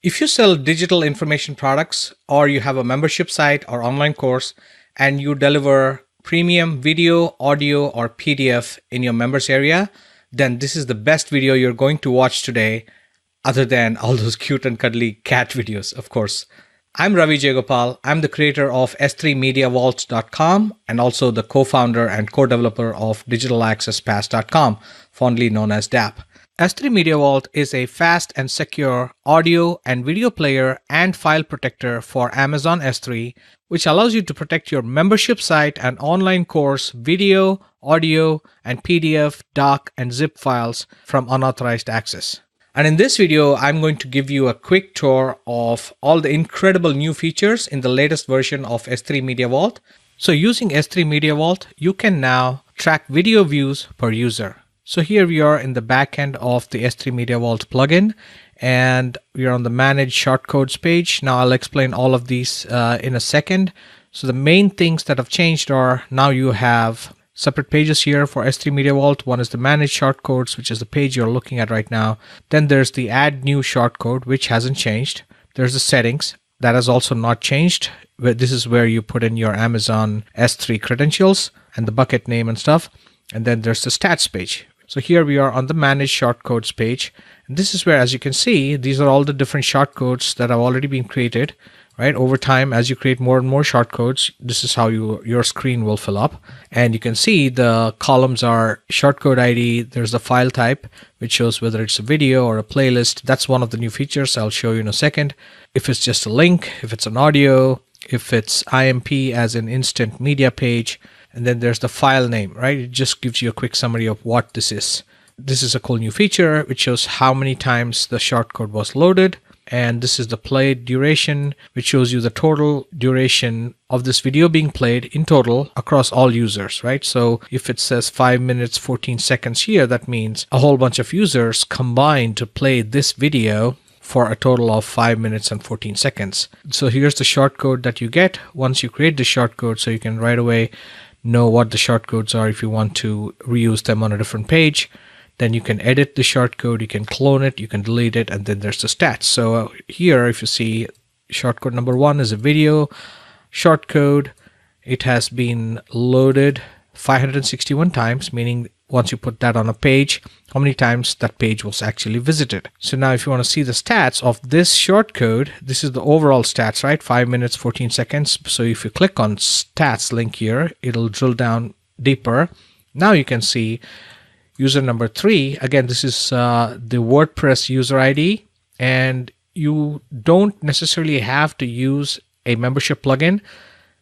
If you sell digital information products or you have a membership site or online course and you deliver premium video, audio, or PDF in your members area, then this is the best video you're going to watch today, other than all those cute and cuddly cat videos, of course. I'm Ravi Jayagopal. I'm the creator of S3MediaVault.com and also the co-founder and co-developer of DigitalAccessPass.com, fondly known as DAP. S3 Media Vault is a fast and secure audio and video player and file protector for Amazon S3, which allows you to protect your membership site and online course video, audio, and PDF, doc, and zip files from unauthorized access. And in this video, I'm going to give you a quick tour of all the incredible new features in the latest version of S3 Media Vault. So using S3 Media Vault, you can now track video views per user. So here we are in the back end of the S3 Media Vault plugin, and we are on the Manage Shortcodes page. Now I'll explain all of these in a second. So the main things that have changed are now you have separate pages here for S3 Media Vault. One is the Manage Shortcodes, which is the page you're looking at right now. Then there's the Add New Shortcode, which hasn't changed. There's the Settings. That has also not changed. This is where you put in your Amazon S3 credentials and the bucket name and stuff. And then there's the Stats page. So here we are on the Manage Shortcodes page. And this is where, as you can see, these are all the different shortcodes that have already been created, right? Over time, as you create more and more shortcodes, this is how your screen will fill up. And you can see the columns are shortcode ID. There's the file type, which shows whether it's a video or a playlist. That's one of the new features I'll show you in a second. If it's just a link, if it's an audio, if it's IMP as an instant media page, and then there's the file name, right? It just gives you a quick summary of what this is. This is a cool new feature which shows how many times the shortcode was loaded. And this is the played duration, which shows you the total duration of this video being played in total across all users, right? So if it says 5 minutes, 14 seconds here, that means a whole bunch of users combined to play this video for a total of 5 minutes and 14 seconds. So here's the shortcode that you get once you create the shortcode, so you can right away know what the shortcodes are if you want to reuse them on a different page. Then you can edit the shortcode, you can clone it, you can delete it, and then there's the stats. So here, if you see shortcode number 1 is a video shortcode. It has been loaded 561 times, meaning once you put that on a page, how many times that page was actually visited. So now if you want to see the stats of this shortcode, this is the overall stats, right? 5 minutes, 14 seconds. So if you click on stats link here, it'll drill down deeper. Now you can see user number 3. Again, this is the WordPress user ID, and you don't necessarily have to use a membership plugin.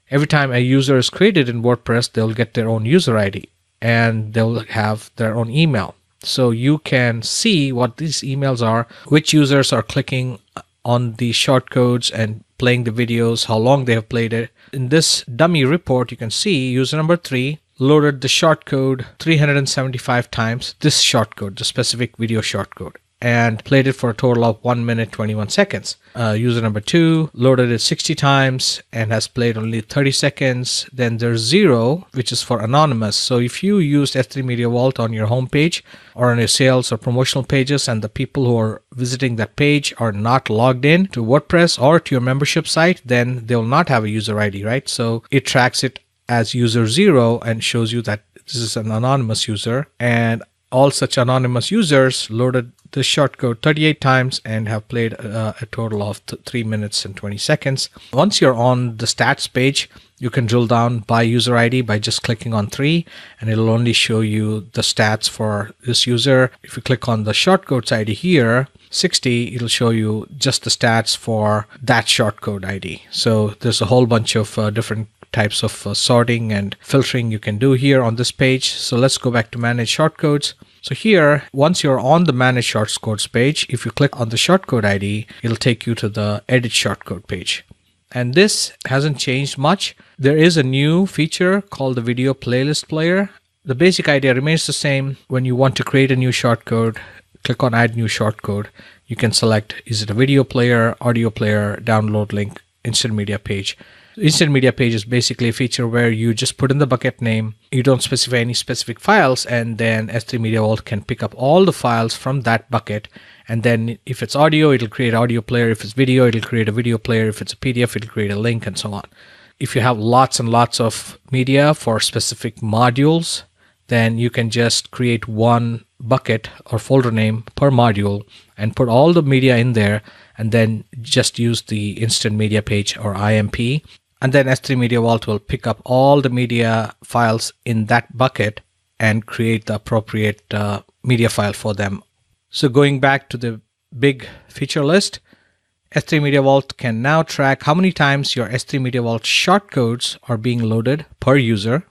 Every time a user is created in WordPress, they'll get their own user ID and they'll have their own email. So you can see what these emails are, which users are clicking on the shortcodes and playing the videos, how long they have played it. In this dummy report, you can see user number 3 loaded the shortcode 375 times, this shortcode, the specific video shortcode, and played it for a total of 1 minute 21 seconds. User number 2 loaded it 60 times and has played only 30 seconds. Then there's 0, which is for anonymous. So if you used S3 Media Vault on your homepage or on your sales or promotional pages, and the people who are visiting that page are not logged in to WordPress or to your membership site, then they'll not have a user ID, right? So it tracks it as user 0 and shows you that this is an anonymous user, and all such anonymous users loaded the shortcode 38 times and have played a total of 3 minutes and 20 seconds. Once you're on the stats page, you can drill down by user ID by just clicking on 3, and it'll only show you the stats for this user. If you click on the shortcodes ID here, 60, it'll show you just the stats for that shortcode ID. So there's a whole bunch of different types of sorting and filtering you can do here on this page. So let's go back to Manage Shortcodes. So here, once you're on the Manage Shortcodes page, if you click on the shortcode ID, it'll take you to the Edit Shortcode page. And this hasn't changed much. There is a new feature called the Video Playlist Player. The basic idea remains the same. When you want to create a new shortcode, click on Add New Shortcode. You can select, is it a video player, audio player, download link, instant media page. Instant media page is basically a feature where you just put in the bucket name, you don't specify any specific files, and then S3 Media Vault can pick up all the files from that bucket. And then if it's audio, it'll create audio player. If it's video, it'll create a video player. If it's a PDF, it'll create a link, and so on. If you have lots and lots of media for specific modules, then you can just create one bucket or folder name per module and put all the media in there, and then just use the Instant Media Page or IMP. And then S3 Media Vault will pick up all the media files in that bucket and create the appropriate media file for them. So going back to the big feature list, S3 Media Vault can now track how many times your S3 Media Vault shortcodes are being loaded per user.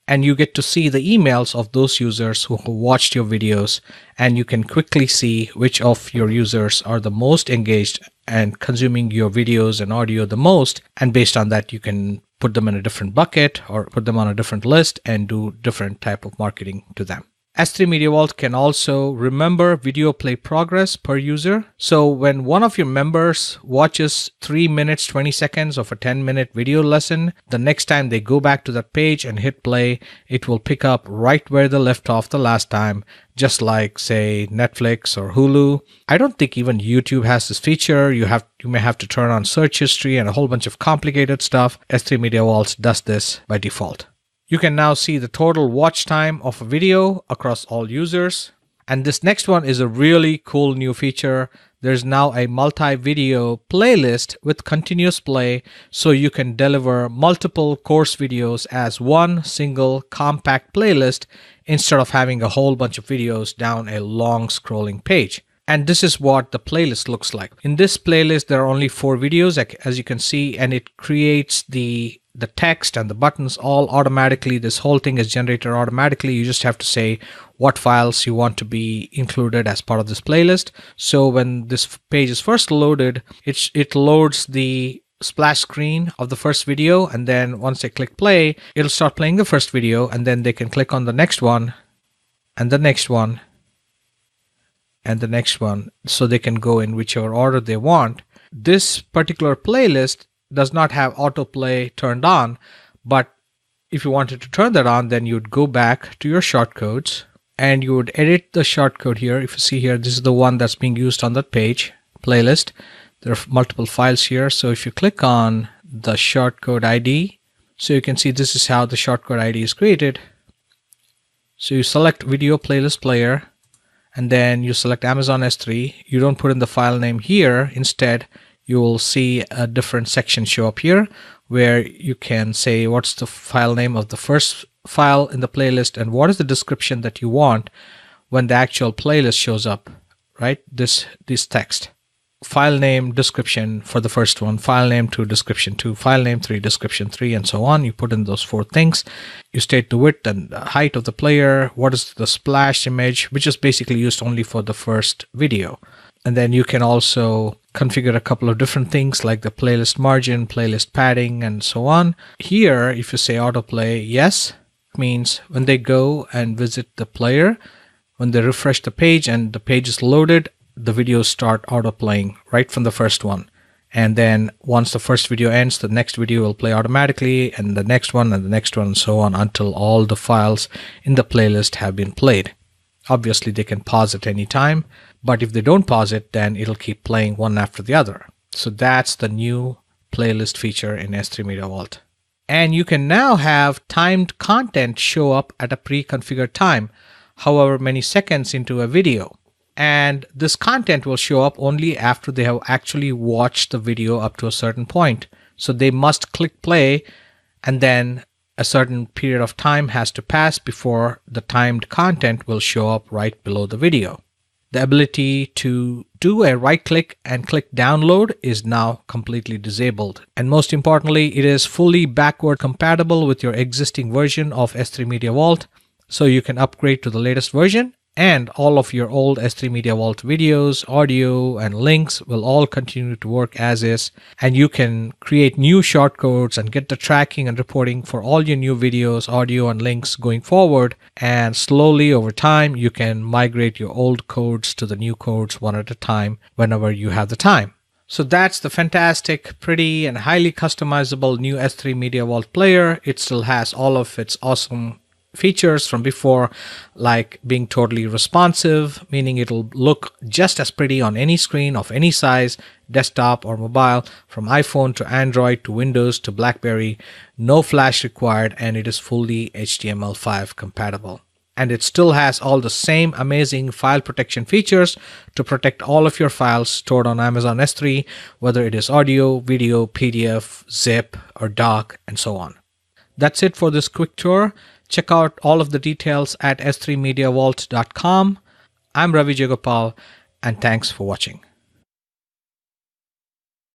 And you get to see the emails of those users who watched your videos, and you can quickly see which of your users are the most engaged and consuming your videos and audio the most. And based on that, you can put them in a different bucket or put them on a different list and do different type of marketing to them. S3 Media Vault can also remember video play progress per user. So when one of your members watches 3 minutes, 20 seconds of a 10-minute video lesson, the next time they go back to that page and hit play, it will pick up right where they left off the last time, just like, say, Netflix or Hulu. I don't think even YouTube has this feature. You may have to turn on search history and a whole bunch of complicated stuff. S3 Media Vault does this by default. You can now see the total watch time of a video across all users. And this next one is a really cool new feature. There's now a multi-video playlist with continuous play, so you can deliver multiple course videos as one single compact playlist instead of having a whole bunch of videos down a long scrolling page. And this is what the playlist looks like. In this playlist, there are only 4 videos, as you can see, and it creates the text and the buttons all automatically. This whole thing is generated automatically. You just have to say what files you want to be included as part of this playlist. So when this page is first loaded, it loads the splash screen of the first video, and then once they click play, it'll start playing the first video, and then they can click on the next one and the next one and the next one, so they can go in whichever order they want. This particular playlist does not have autoplay turned on, but if you wanted to turn that on, then you'd go back to your shortcodes and you would edit the shortcode here. If you see here, this is the one that's being used on that page playlist. There are multiple files here. So if you click on the shortcode ID, so you can see this is how the shortcode ID is created. So you select video playlist player, and then you select Amazon S3. You don't put in the file name here. Instead, you will see a different section show up here where you can say what's the file name of the first file in the playlist and what is the description that you want when the actual playlist shows up, right? This text. File name, description for the first one, file name 2, description 2, file name 3, description 3, and so on. You put in those 4 things. You state the width and the height of the player, what is the splash image, which is basically used only for the first video. And then you can also configure a couple of different things like the playlist margin, playlist padding, and so on. Here, if you say autoplay, yes, means when they go and visit the player, when they refresh the page and the page is loaded, the videos start autoplaying right from the first one. And then once the first video ends, the next video will play automatically, and the next one, and the next one, and so on until all the files in the playlist have been played. Obviously, they can pause at any time, but if they don't pause it, then it'll keep playing one after the other. So that's the new playlist feature in S3 Media Vault. And you can now have timed content show up at a pre-configured time, however many seconds into a video. And this content will show up only after they have actually watched the video up to a certain point. So they must click play, and then a certain period of time has to pass before the timed content will show up right below the video. The ability to do a right click and click download is now completely disabled. And most importantly, it is fully backward compatible with your existing version of S3 Media Vault. So you can upgrade to the latest version, and all of your old S3 Media Vault videos, audio, and links will all continue to work as is. And you can create new shortcodes and get the tracking and reporting for all your new videos, audio, and links going forward. And slowly over time, you can migrate your old codes to the new codes one at a time whenever you have the time. So that's the fantastic, pretty, and highly customizable new S3 Media Vault player. It still has all of its awesome features from before, like being totally responsive, meaning it'll look just as pretty on any screen of any size, desktop or mobile, from iPhone to Android to Windows to BlackBerry. No flash required, and it is fully HTML5 compatible. And it still has all the same amazing file protection features to protect all of your files stored on Amazon S3, whether it is audio, video, PDF, zip, or doc, and so on. That's it for this quick tour. Check out all of the details at s3mediavault.com. I'm Ravi Jagopal, and thanks for watching.